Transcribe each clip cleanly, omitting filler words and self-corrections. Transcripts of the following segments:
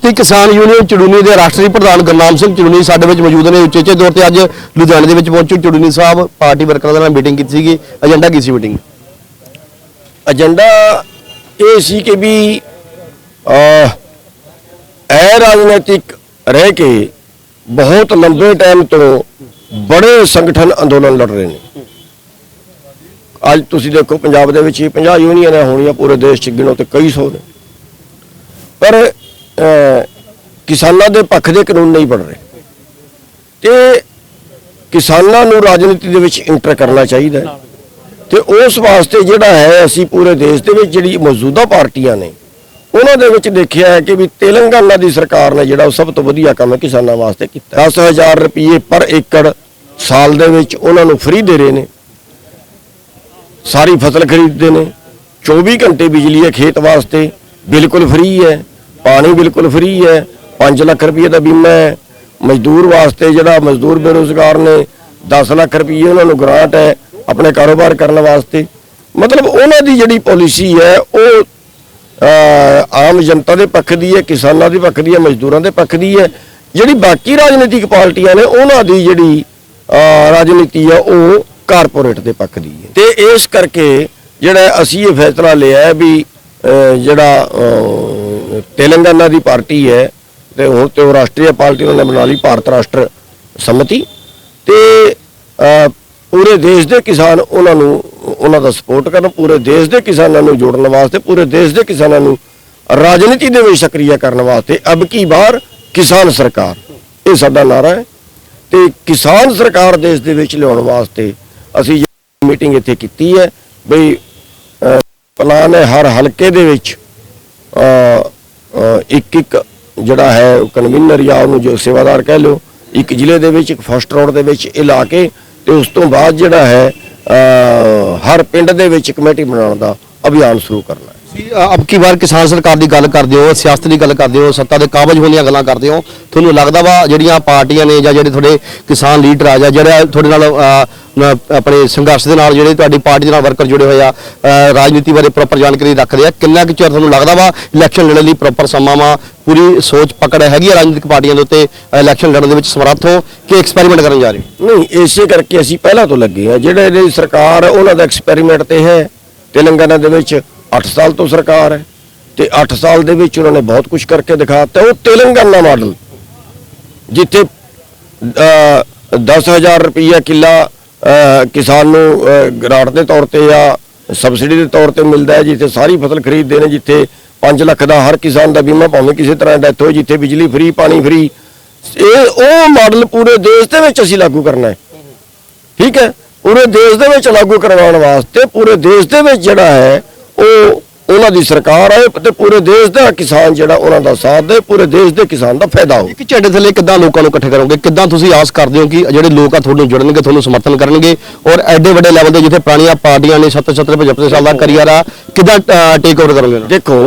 ਭਾਰਤੀ ਕਿਸਾਨ ਯੂਨੀਅਨ ਚੜੂਨੀ ਦੇ ਰਾਸ਼ਟਰੀ ਪ੍ਰਧਾਨ ਗੁਰਨਾਮ ਸਿੰਘ ਚੜੂਨੀ ਸਾਡੇ ਵਿੱਚ ਮੌਜੂਦ ਨੇ। ਉਚੇਚੇ ਤੌਰ ਤੇ ਅੱਜ ਲੁਧਿਆਣੇ ਦੇ ਵਿੱਚ ਪਹੁੰਚੇ ਚੜੂਨੀ ਸਾਹਿਬ ਪਾਰਟੀ ਵਰਕਰਾਂ ਦੇ ਨਾਲ ਮੀਟਿੰਗ ਕੀਤੀ ਸੀਗੀ। ਏਜੰਡਾ ਕੀ ਸੀ ਮੀਟਿੰਗ? ਏਜੰਡਾ ਇਹ ਸੀ ਕਿ ਵੀ राजनीतिक रह के बहुत लंबे टाइम तो बड़े संगठन अंदोलन लड़ रहे हैं। अज तुसी देखो पंजाब दे विच 50 यूनियन होनियां पूरे देश च गिनो तो कई सौ ने, पर किसानां दे पक्ष दे कानून नहीं बन रहे ते किसानां नूं राजनीति दे विच इंटर करना चाहिए। ते उस वास्ते जिहड़ा है असीं पूरे देश दे विच जिहड़ी मौजूदा पार्टियां ने उन्हां दे विच देखिआ है कि भी तेलंगाना दी सरकार ने जिहड़ा सब तो वधिया काम किसानां वास्ते कीता। 10,000 रुपये पर एकड़ साल दे विच उन्हां नूं फ्री दे रहे ने, सारी फसल खरीदते ने, 24 घंटे बिजली है खेत वास्ते बिल्कुल फ्री है, पानी बिल्कुल फ्री है, 5 लाख रुपये का बीमा है। मजदूर वास्ते जिहड़ा मजदूर बेरोजगार ने 10 लाख रुपये उन्होंने ग्रांट है अपने कारोबार करने वास्ते। मतलब उन्होंने दी जिहड़ी पॉलिसी है वो आम जनता के पक्ष की है, किसानों के पक्ष की है, मजदूरों के पक्ष की है। जिहड़ी बाकी राजनीतिक पार्टियां ने उन्हों की जिहड़ी राजनीति है वो कारपोरेट के पक्ष की है। तो इस करके जिहड़ा असीं ये फैसला लिया है भी जिहड़ा तेलंगाना की पार्टी है तो हुण तो राष्ट्रीय पार्टी उन्होंने बना ली भारत राष्ट्र सम्मति, तो पूरे देश के किसान उन्होंने दा सपोर्ट करन, पूरे देश के किसानों को जोड़ने वास्ते, पूरे देश के किसानों को राजनीति दे विच सक्रिय करने वास्ते अब की बार किसान सरकार ये साडा नारा है। तो किसान सरकार देश दे विच लियाउण वास्ते असीं मीटिंग इत्थे कीती है। बई प्लान है हर हलके दे विच एक जिहड़ा है कन्वीनर या उहनूं जो सेवादार कह लो, एक जिले दे विच, एक फर्स्ट रोड दे विच इह ला के ते उस तो बाद जिहड़ा है हर पिंड दे विच कमेटी बनाउण दा अभियान शुरू करना है। अब की बार किसान सरकार की गल करते हो, सियासत की गल करते हो, सत्ता के काबज होने की गल्लां करते हो, तुहानूं लगदा वा जिहड़ियां पार्टियां ने जां जिहड़े थोड़े किसान लीडर आ जां जिहड़े थोड़े नाल अपने संघर्ष के नाल जिहड़े तुहाडी पार्टी दे नाल वर्कर जुड़े होए आ राजनीति बारे प्रॉपर जानकारी रखदे आ, किन्ना कि चिर तुहानूं लगदा वा इलैक्शन लड़न लई प्रॉपर समां वा, पूरी सोच पकड़ हैगी राजनीतिक पार्टियां दे उत्ते इलैक्शन लड़न दे विच समर्थ हो कि एक्सपैरीमेंट करन जा रहे हो? नहीं, इसे करके असीं पहला तो लगे हैं। जिहड़े सरकार है उन्हां दा एक्सपैरीमेंट ते है। तेलंगाना दे विच 8 साल तो सरकार है तो 8 साल दे विच उन्होंने बहुत कुछ करके दिखाता। वो तेलंगाना मॉडल जिथे 10,000 रुपया किला किसान ग्रांट के तौर पर या सबसिडी के तौर पर मिलता है, जिथे सारी फसल खरीदते हैं, जिथे 5 लाख का हर किसान का बीमा भावें किसी तरह डैथ हो, जिथे बिजली फ्री पानी फ्री, ये मॉडल पूरे देश के विच असीं लागू करना है। ठीक है, पूरे देश के विच लागू करवाउण वास्ते पूरे देश के विच जिहड़ा है उन्हां दी सरकार है ते पूरे देश का किसान जिहड़ा उन्हां दा साथ दे, पूरे देश के किसान का फायदा हो। कि झंडे थले किद्दां लोकां नूं इकट्ठे करोगे, किद्दां तुसीं आस करदे हो कि जिहड़े लोक आ तुहानूं जुड़नगे, तुहानूं समर्थन करनगे और एडे वड्डे लैवल ते जिथे पुराणियां पार्टियां ने 70-75 साल दा करियर आ, किद्दां टेक ओवर करोगे? देखो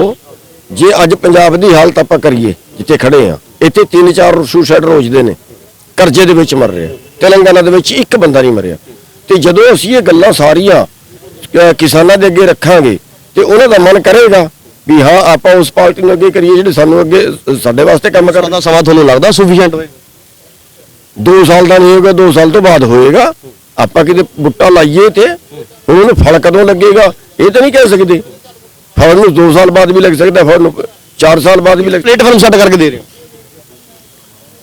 जे अज पंजाब दी हालत आपां करिए जिथे खड़े आ, इत्थे 3-4 सुसाइड रोजदे ने, करजे दे विच मर रहे। तेलंगाना दे विच एक बंदा नहीं मरिया। तो जदों असीं ये गल्लां सारियां किसानां दे अगे रखांगे तो उन्हों का मन करेगा भी हाँ आप उस पार्टी अगे करिए जिहड़ी सानूं अगे साडे वास्ते काम करन दा समां तुहानूं लगदा सफिशिएंट होए? 2 साल का नहीं होगा, 2 साल तो बाद होएगा। आपां किते बुट्टा लाइए तो उन्होंने फल कदों लगेगा ये तो नहीं कह सकते। फल नूं 2 साल बाद भी लग सकता है, फल नूं 4 साल बाद भी लग। प्लेटफॉर्म सेट करके दे रहे हो?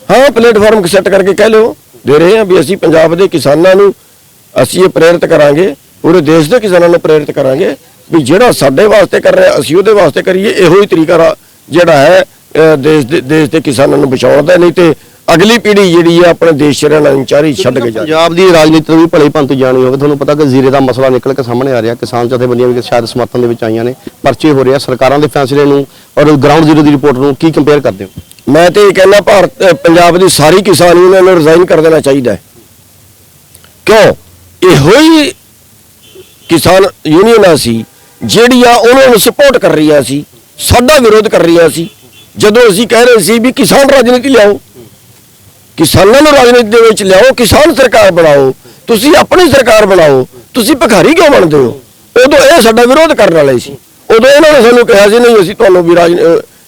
हाँ, प्लेटफॉर्म सेट करके कह लो दे रहे हैं भी असीं पंजाब दे किसानां नूं असीं ये प्रेरित करांगे, पूरे देश के किसानों को प्रेरित करांगे भी जिहड़ा साडे वास्ते कर रहा असीं उहदे वास्ते करिए। इहो ही तरीका जिहड़ा है देश के किसानों को बचाउण दा, नहीं तो अगली पीढ़ी जिहड़ी है अपने देश रहना चारी छड्ड के जा। पंजाब की राजनीति भी भली भांति जानी होवे, तुहानूं पता कि जीरे का मसला निकल के सामने आ रहा, किसान जथेबंदियां भी शायद समर्थन दे विच आईयां ने, परचे हो रहे हैं, सरकारां दे फैसले नूं और ग्राउंड जीरो की रिपोर्ट नूं की कंपेयर करते हो? मैं तो ये कहना भारत पंजाब की सारी किसान यूनियन नूं रिजाइन कर देना चाहिए। क्यों? इहो ही किसान यूनियन सी ਜਿਹੜੀਆਂ ਉਹਨਾਂ ਨੂੰ ਸਪੋਰਟ ਕਰ ਰਹੀਆਂ ਸੀ, ਸਾਡਾ ਵਿਰੋਧ ਕਰ ਰਹੀਆਂ ਸੀ। ਜਦੋਂ ਅਸੀਂ ਕਹਿ ਰਹੇ ਸੀ ਵੀ ਕਿਸਾਨ ਰਾਜਨੀਤੀ ਲਿਆਓ, ਕਿਸਾਨਾਂ ਨੂੰ ਰਾਜਨੀਤੀ ਦੇ ਵਿੱਚ ਲਿਆਓ, ਕਿਸਾਨ ਸਰਕਾਰ ਬਣਾਓ, ਤੁਸੀਂ ਆਪਣੀ ਸਰਕਾਰ ਬਣਾਓ, ਤੁਸੀਂ ਭਿਖਾਰੀ ਕਿਉਂ ਬਣਦੇ ਹੋ? ਉਦੋਂ ਇਹ ਸਾਡਾ ਵਿਰੋਧ ਕਰਨ ਵਾਲੇ ਸੀ। ਉਦੋਂ ਇਹਨਾਂ ਨੇ ਸਾਨੂੰ ਕਿਹਾ ਸੀ ਨਹੀਂ ਅਸੀਂ ਤੁਹਾਨੂੰ ਵੀ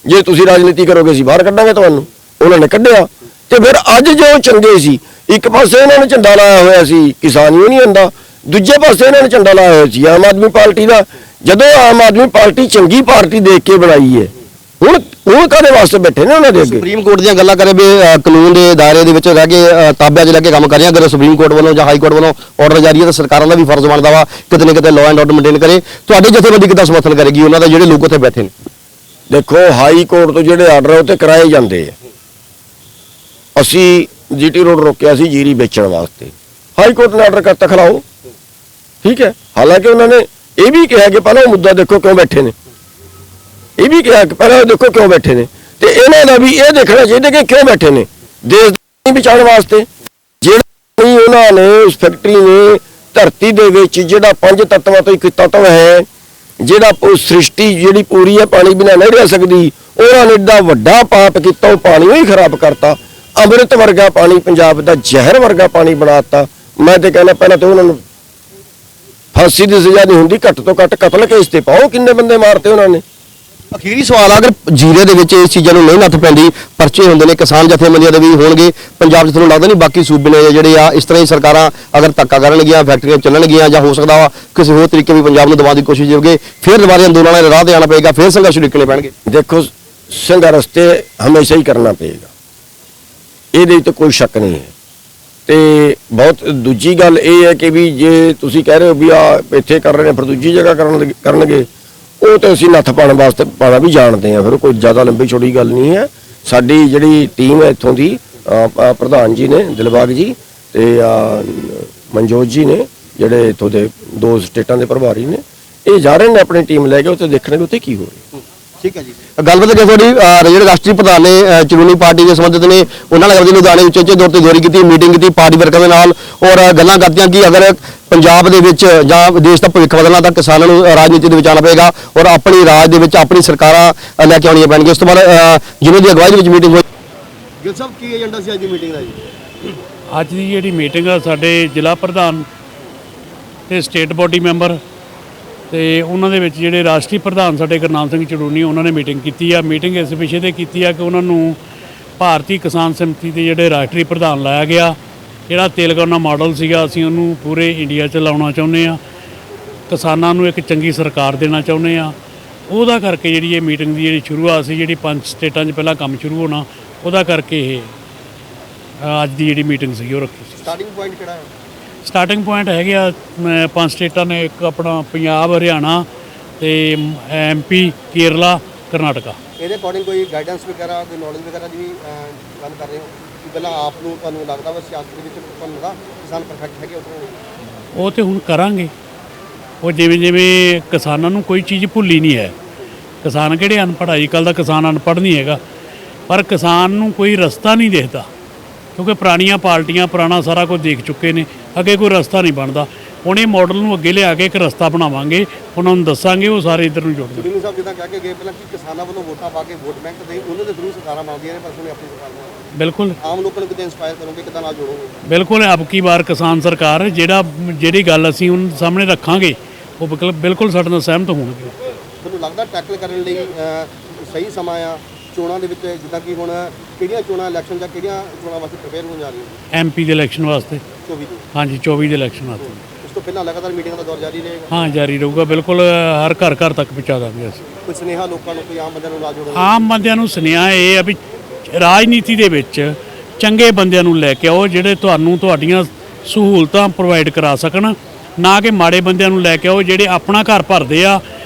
ਜੇ ਤੁਸੀਂ ਰਾਜਨੀਤੀ ਕਰੋਗੇ ਅਸੀਂ ਬਾਹਰ ਕੱਢਾਂਗੇ ਤੁਹਾਨੂੰ। ਉਹਨਾਂ ਨੇ ਕੱਢਿਆ ਤੇ ਫਿਰ ਅੱਜ ਜੋ ਚੰਗੇ ਸੀ, ਇੱਕ ਪਾਸੇ ਇਹਨਾਂ ਨੇ ਝੰਡਾ ਲਾਇਆ ਹੋਇਆ ਸੀ ਕਿਸਾਨ ਯੂਨੀਅਨ ਦਾ, ਦੂਜੇ ਪਾਸੇ ਇਹਨਾਂ ਨੇ ਝੰਡਾ ਲਾਇਆ ਹੋਇਆ ਸੀ ਆਮ ਆਦਮੀ ਪਾਰਟੀ ਦਾ। ਜਦੋਂ ਆਮ ਆਦਮੀ ਪਾਰਟੀ ਚੰਗੀ ਪਾਰਟੀ ਦੇਖ ਕੇ ਬਣਾਈ ਹੈ, ਹੁਣ ਕਾਹਦੇ ਵਾਸਤੇ ਬੈਠੇ ਨੇ ਉਹਨਾਂ ਦੇ ਅੱਗੇ? ਸੁਪਰੀਮ ਕੋਰਟ ਦੀਆਂ ਗੱਲਾਂ ਕਰੇ ਵੀ ਕਾਨੂੰਨ ਦੇ ਦਾਇਰੇ ਦੇ ਵਿੱਚ ਰਹਿ ਕੇ ਤਾਬਿਆਂ 'ਚ ਲੈ ਕੇ ਕੰਮ ਕਰ ਰਹੀਆਂ। ਅਗਰ ਸੁਪਰੀਮ ਕੋਰਟ ਵੱਲੋਂ ਜਾਂ ਹਾਈ ਕੋਰਟ ਵੱਲੋਂ ਆਰਡਰ ਜਾਰੀ ਹੈ ਤਾਂ ਸਰਕਾਰਾਂ ਦਾ ਵੀ ਫਰਜ਼ ਬਣਦਾ ਵਾ ਕਿਤੇ ਨਾ ਕਿਤੇ ਲਾਅ ਐਂਡ ਆਰਡਰ ਮੇਨਟੇਨ ਕਰੇ। ਤੁਹਾਡੀ ਜਥੇਬੰਦੀ ਕਿੱਦਾਂ ਸਮਰਥਨ ਕਰੇਗੀ ਉਹਨਾਂ ਦਾ ਜਿਹੜੇ ਲੋਕ ਉੱਥੇ ਬੈਠੇ ਨੇ? ਦੇਖੋ, ਹਾਈ ਕੋਰਟ ਤੋਂ ਜਿਹੜੇ ਆਰਡਰ ਉਹ ਤੇ ਕਰਾਏ ਜਾਂਦੇ ਆ। ਅਸੀਂ ਜੀਟੀ ਰੋਡ ਰੋਕਿਆ ਸੀ ਜੀਰੀ ਵੇਚਣ ਵਾਸਤੇ, ਹਾਈ ਕੋਰਟ ਨੇ ਆਰਡਰ ਕਰਤਾ ਖਲਾਓ, ਠੀਕ ਹੈ। ਹਾਲਾਂਕਿ ਉਹਨਾਂ ਨੇ ਇਹ ਵੀ ਕਿਹਾ ਕਿ ਪਹਿਲਾਂ ਉਹ ਮੁੱਦਾ ਦੇਖੋ ਕਿਉਂ ਬੈਠੇ ਨੇ, ਇਹ ਵੀ ਕਿਹਾ ਕਿ ਪਹਿਲਾਂ ਦੇਖੋ ਕਿਉਂ ਬੈਠੇ ਨੇ, ਤੇ ਇਹਨਾਂ ਦਾ ਵੀ ਇਹ ਦੇਖਣਾ ਚਾਹੀਦਾ ਕਿ ਕਿਉਂ ਬੈਠੇ ਨੇ। ਦੇਸ਼ ਦੀ ਬਚਾਉਣ ਵਾਸਤੇ ਜਿਹੜਾ ਨਹੀਂ ਉਹਨਾਂ ਨੇ ਉਸ ਫੈਕਟਰੀ ਨੇ ਧਰਤੀ ਦੇ ਵਿੱਚ ਜਿਹੜਾ 5 ਤੱਤਾਂ ਤੋਂ ਇੱਕ ਤੱਤਵ ਹੈ, ਜਿਹੜਾ ਉਹ ਸ੍ਰਿਸ਼ਟੀ ਜਿਹੜੀ ਪੂਰੀ ਹੈ ਪਾਣੀ ਬਿਨਾਂ ਨਹੀਂ ਰਹਿ ਸਕਦੀ, ਉਹਨਾਂ ਨੇ ਏਡਾ ਵੱਡਾ ਪਾਪ ਕੀਤਾ, ਉਹ ਪਾਣੀ ਹੀ ਖਰਾਬ ਕਰਤਾ। ਅੰਮ੍ਰਿਤ ਵਰਗਾ ਪਾਣੀ ਪੰਜਾਬ ਦਾ ਜ਼ਹਿਰ ਵਰਗਾ ਪਾਣੀ ਬਣਾਤਾ। ਮੈਂ ਤੇ ਕਹਿੰਦਾ ਪਹਿਲਾਂ ਤੇ ਉਹਨਾਂ ਨੂੰ ਫਾਂਸੀ ਦੀ ਸਜ਼ਾ ਨਹੀਂ ਹੁੰਦੀ, ਘੱਟ ਤੋਂ ਘੱਟ ਕਤਲ ਕੇਸ ਤੇ ਪਾਓ। ਕਿੰਨੇ ਬੰਦੇ ਮਾਰਤੇ ਉਹਨਾਂ ਨੇ। ਅਖੀਰੀ ਸਵਾਲ ਆ, ਅਗਰ ਜੀਰੇ ਦੇ ਵਿੱਚ ਇਸ ਚੀਜ਼ਾਂ ਨੂੰ ਨਹੀਂ ਨੱਥ ਪੈਂਦੀ, ਪਰਚੇ ਹੁੰਦੇ ਨੇ, ਕਿਸਾਨ ਜਥੇਬੰਦੀਆਂ ਦੇ ਵੀ ਹੋਣਗੇ ਪੰਜਾਬ 'ਚ, ਤੁਹਾਨੂੰ ਲੱਗਦਾ ਨਹੀਂ ਬਾਕੀ ਸੂਬੇ ਨੇ ਜਿਹੜੇ ਆ ਇਸ ਤਰ੍ਹਾਂ ਹੀ ਸਰਕਾਰਾਂ ਅਗਰ ਧੱਕਾ ਕਰਨਗੀਆਂ, ਫੈਕਟਰੀਆਂ ਚੱਲਣਗੀਆਂ, ਜਾਂ ਹੋ ਸਕਦਾ ਵਾ ਕਿਸੇ ਹੋਰ ਤਰੀਕੇ ਵੀ ਪੰਜਾਬ ਨੂੰ ਦਬਾਉਣ ਦੀ ਕੋਸ਼ਿਸ਼ ਹੋਵੇ, ਫਿਰ ਦੁਬਾਰਾ ਅੰਦੋਲਨਾਂ ਦੇ ਰਾਹ ਤੇ ਆਉਣਾ ਪਏਗਾ, ਫਿਰ ਸੰਘਰਸ਼ ਨਿਕਲਣੇ ਪੈਣਗੇ? ਦੇਖੋ, ਸੰਘਰਸ਼ ਤੇ ਹਮੇਸ਼ਾ ਹੀ ਕਰਨਾ ਪਏਗਾ, ਇਹਦੇ ਵਿੱਚ ਕੋਈ ਸ਼ੱਕ ਨਹੀਂ ਹੈ। ਤੇ ਬਹੁਤ ਦੂਜੀ ਗੱਲ ਇਹ ਹੈ ਕਿ ਵੀ ਜੇ ਤੁਸੀਂ ਕਹਿ ਰਹੇ ਹੋ ਵੀ ਆ ਇੱਥੇ ਕਰ ਰਹੇ ਨੇ ਫਿਰ ਦੂਜੀ ਜਗ੍ਹਾ ਕਰਨਗੇ, ਉਹ ਤੇ ਅਸੀਂ ਨੱਥ ਪਾਉਣ ਵਾਸਤੇ ਪਾਣਾ ਵੀ ਜਾਣਦੇ ਆ। ਫਿਰ ਕੋਈ ਜ਼ਿਆਦਾ ਲੰਬੀ ਛੋਟੀ ਗੱਲ ਨਹੀਂ ਹੈ। ਸਾਡੀ ਜਿਹੜੀ ਟੀਮ ਹੈ ਇੱਥੋਂ ਦੀ, ਪ੍ਰਧਾਨ ਜੀ ਨੇ ਦਿਲਬਾਗ ਜੀ ਤੇ ਮਨਜੋਤ ਜੀ ਨੇ, ਜਿਹੜੇ ਇੱਥੋਂ ਦੇ 2 ਸਟੇਟਾਂ ਦੇ ਪ੍ਰਭਾਰੀ ਨੇ, ਇਹ ਜਾ ਰਹੇ ਨੇ ਆਪਣੀ ਟੀਮ ਲੈ ਕੇ ਉੱਥੇ ਦੇਖਣ ਵੀ ਉੱਥੇ ਕੀ ਹੋ ਰਿਹਾ। ਠੀਕ ਹੈ ਜੀ। ਗੱਲਬਾਤ ਕਿ ਤੁਹਾਡੀ ਜਿਹੜੇ ਰਾਸ਼ਟਰੀ ਪ੍ਰਧਾਨ ਨੇ ਚੁਣਵੀ ਪਾਰਟੀ ਦੇ ਸੰਬੰਧਿਤ ਨੇ, ਉਹਨਾਂ ਨਾਲ ਕਰਦੇ ਲੁਧਿਆਣੇ ਵਿੱਚ ਉੱਚੇ ਤੌਰ ਤੇ ਦੌਰੇ ਕੀਤੀ, ਮੀਟਿੰਗ ਕੀਤੀ ਪਾਰਟੀ ਵਰਕਰਾਂ ਦੇ ਨਾਲ, ਔਰ ਗੱਲਾਂ ਕਰਤੀਆਂ ਕਿ ਅਗਰ ਪੰਜਾਬ ਦੇ ਵਿੱਚ ਜਾਂ ਦੇਸ਼ ਦਾ ਭਵਿੱਖ ਬਦਲਣਾ ਤਾਂ ਕਿਸਾਨਾਂ ਨੂੰ ਰਾਜਨੀਤੀ ਦੇ ਵਿੱਚ ਆਉਣਾ ਪਏਗਾ, ਔਰ ਆਪਣੀ ਰਾਜ ਦੇ ਵਿੱਚ ਆਪਣੀ ਸਰਕਾਰਾਂ ਲੈ ਕੇ ਆਉਣੀਆਂ ਪੈਣਗੀਆਂ। ਉਸ ਤੋਂ ਬਾਅਦ ਜਿਨ੍ਹਾਂ ਦੀ ਅਗਵਾਈ ਦੇ ਵਿੱਚ ਮੀਟਿੰਗ ਹੋਈ। ਗਿਲ ਸਾਹਿਬ, ਕੀ ਏਜੰਡਾ ਸੀ ਅੱਜ ਦੀ ਮੀਟਿੰਗ ਦਾ ਜੀ? ਅੱਜ ਦੀ ਜਿਹੜੀ ਮੀਟਿੰਗ ਆ, ਸਾਡੇ ਜ਼ਿਲ੍ਹਾ ਪ੍ਰਧਾਨ ਤੇ ਸਟੇਟ ਬੋਡੀ ਮੈਂਬਰ ਤੇ ਉਹਨਾਂ ਦੇ ਵਿੱਚ ਜਿਹੜੇ ਰਾਸ਼ਟਰੀ ਪ੍ਰਧਾਨ ਸਾਡੇ ਗੁਰਨਾਮ ਸਿੰਘ ਚੜੂਨੀ, ਉਹਨਾਂ ਨੇ ਮੀਟਿੰਗ ਕੀਤੀ ਆ। ਮੀਟਿੰਗ ਇਸ ਵਿਸ਼ੇ ਤੇ ਕੀਤੀ ਆ ਕਿ ਉਹਨਾਂ ਨੂੰ ਭਾਰਤੀ ਕਿਸਾਨ ਸਮਿਤੀ ਦੇ ਜਿਹੜੇ ਰਾਸ਼ਟਰੀ ਪ੍ਰਧਾਨ ਲਾਇਆ ਗਿਆ, ਜਿਹੜਾ ਤੇਲੰਗਾਨਾ ਮਾਡਲ ਸੀਗਾ, ਅਸੀਂ ਉਹਨੂੰ ਪੂਰੇ ਇੰਡੀਆ 'ਚ ਲਾਉਣਾ ਚਾਹੁੰਦੇ ਆ। ਕਿਸਾਨਾਂ ਨੂੰ ਇੱਕ ਚੰਗੀ ਸਰਕਾਰ ਦੇਣਾ ਚਾਹੁੰਦੇ ਆ। ਉਹਦਾ ਕਰਕੇ ਜਿਹੜੀ ਇਹ ਮੀਟਿੰਗ ਦੀ ਜਿਹੜੀ ਸ਼ੁਰੂਆਤ ਸੀ, ਜਿਹੜੀ 5 ਸਟੇਟਾਂ 'ਚ ਪਹਿਲਾਂ ਕੰਮ ਸ਼ੁਰੂ ਹੋਣਾ, ਉਹਦਾ ਕਰਕੇ ਇਹ ਅੱਜ ਦੀ ਜਿਹੜੀ ਮੀਟਿੰਗ ਸੀ ਉਹ ਰੱਖੀ ਸੀ। ਸਟਾਰਟਿੰਗ ਪੁਆਇੰਟ ਕਿਹੜਾ ਹੈ? ਸਟਾਰਟਿੰਗ ਪੁਆਇੰਟ ਹੈਗੇ ਆ 5 ਸਟੇਟਾਂ ਨੇ, ਇੱਕ ਆਪਣਾ ਪੰਜਾਬ, ਹਰਿਆਣਾ ਤੇ MP, ਕੇਰਲਾ, ਕਰਨਾਟਕਾ। ਇਹਦੇ ਅਕੋਰਡਿੰਗ ਕੋਈ ਗਾਈਡੈਂਸ ਵਗੈਰਾ, ਕੋਈ ਨੌਲੇਜ ਵਗੈਰਾ ਦੀ ਗੱਲ ਕਰ ਰਹੇ ਹੋ ਕਿ ਪਹਿਲਾਂ ਆਪ ਨੂੰ ਤੁਹਾਨੂੰ ਲੱਗਦਾ ਵਾ ਸਿਆਸਤ ਦੇ ਵਿੱਚ ਤੁਹਾਨੂੰ ਲੱਗਦਾ ਕਿਸਾਨ ਪਰਫੈਕਟ ਹੈਗੇ ਉੱਥੇ? ਉਹ ਤੇ ਹੁਣ ਕਰਾਂਗੇ। ਉਹ ਜਿਵੇਂ ਜਿਵੇਂ ਕਿਸਾਨਾਂ ਨੂੰ ਕੋਈ ਚੀਜ਼ ਭੁੱਲੀ ਨਹੀਂ ਹੈ। ਕਿਸਾਨ ਕਿਹੜੇ ਅਨਪੜ੍ਹ, ਅੱਜ ਕੱਲ੍ਹ ਦਾ ਕਿਸਾਨ ਅਨਪੜ੍ਹ ਨਹੀਂ ਹੈਗਾ, ਪਰ ਕਿਸਾਨ ਨੂੰ ਕੋਈ ਰਸਤਾ ਨਹੀਂ ਦਿਖਦਾ, ਕਿਉਂਕਿ ਪੁਰਾਣੀਆਂ ਪਾਰਟੀਆਂ ਪੁਰਾਣਾ ਸਾਰਾ ਕੁਝ ਦੇਖ ਚੁੱਕੇ ਨੇ, ਅੱਗੇ ਕੋਈ ਰਸਤਾ ਨਹੀਂ ਬਣਦਾ। ਹੁਣ ਇਹ ਮਾਡਲ ਨੂੰ ਅੱਗੇ ਲਿਆ ਕੇ ਇੱਕ ਰਸਤਾ ਬਣਾਵਾਂਗੇ, ਉਹਨਾਂ ਨੂੰ ਦੱਸਾਂਗੇ, ਉਹ ਸਾਰੇ ਇੱਧਰ ਨੂੰ ਜੁੜਦੇ। ਸੁਨੀਲ ਸਾਹਿਬ ਜਿੱਦਾਂ ਕਹਿ ਕੇ ਗਏ ਪਹਿਲਾਂ ਕਿ ਕਿਸਾਨਾਂ ਵੱਲੋਂ ਵੋਟਾਂ ਪਾ ਕੇ ਵੋਟ ਬੈਂਕ ਦੇ ਉਹਨਾਂ ਦੇ ਥਰੂ ਸਰਕਾਰਾਂ ਬਣਦੀਆਂ ਨੇ, ਪਰ ਉਹਨੇ ਆਪਣੀ ਸਰਕਾਰ ਨੂੰ ਬਿਲਕੁਲ ਆਮ ਲੋਕਾਂ ਨੂੰ ਕਿਤੇ ਇੰਸਪਾਇਰ ਕਰੋਗੇ, ਕਿੱਦਾਂ ਨਾਲ ਜੋੜੋਗੇ? ਬਿਲਕੁਲ ਅਬ ਕੀ ਵਾਰ ਕਿਸਾਨ ਸਰਕਾਰ ਜਿਹੜੀ ਗੱਲ ਅਸੀਂ ਉਹਨਾਂ ਸਾਹਮਣੇ ਰੱਖਾਂਗੇ, ਉਹ ਬਿਲਕੁਲ ਸਾਡੇ ਨਾਲ ਸਹਿਮਤ ਹੋਣਗੇ। ਤੁਹਾਨੂੰ ਲੱਗਦਾ ਟੈਕਲ ਕਰਨ ਲਈ ਸਹੀ ਸਮਾਂ ਆ ਚੋਣਾਂ ਦੇ ਵਿੱਚ, ਜਿੱਦਾਂ ਕਿ ਹੁਣ ਕਿਹੜੀਆਂ ਚੋਣਾਂ ਇਲੈਕਸ਼ਨ ਜਾਂ ਕਿਹੜੀਆਂ ਚੋਣਾਂ ਵਾਸਤੇ ਪ੍ਰਿਪੇਅਰ ਹੋਣ ਜਾ ਰਹੀਆਂ? MP ਦੇ ਇਲੈਕਸ਼ਨ ਵਾਸਤੇ। 24 ਦੀ। ਹਾਂਜੀ, 24 ਦੇ ਇਲੈਕਸ਼ਨ ਵਾਸਤੇ। ਉਸ ਤੋਂ ਪਹਿਲਾਂ ਲਗਾਤਾਰ ਮੀਟਿੰਗ ਦਾ ਦੌਰ ਜਾਰੀ ਰਹੇਗਾ? ਹਾਂ, ਜਾਰੀ ਰਹੂਗਾ ਬਿਲਕੁਲ। ਹਰ ਘਰ ਤੱਕ ਪਹੁੰਚਾ ਦਾਂਗੇ ਅਸੀਂ। ਕੋਈ ਸੁਨੇਹਾ ਲੋਕਾਂ ਨੂੰ, ਕੋਈ ਆਮ ਬੰਦਿਆਂ ਨੂੰ ਨਾਲ ਜੋੜੋ? ਆਮ ਬੰਦਿਆਂ ਨੂੰ ਸੁਨੇਹਾ ਇਹ ਆ ਵੀ ਰਾਜਨੀਤੀ ਦੇ ਵਿੱਚ ਚੰਗੇ ਬੰਦਿਆਂ ਨੂੰ ਲੈ ਕੇ ਆਓ, ਜਿਹੜੇ ਤੁਹਾਨੂੰ ਤੁਹਾਡੀਆਂ ਸਹੂਲਤਾਂ ਪ੍ਰੋਵਾਈਡ ਕਰਾ ਸਕਣ, ਨਾ ਕਿ ਮਾੜੇ ਬੰਦਿਆਂ ਨੂੰ ਲੈ ਕੇ ਆਓ ਜਿਹੜੇ ਆਪਣਾ ਘਰ ਭਰਦੇ ਆ,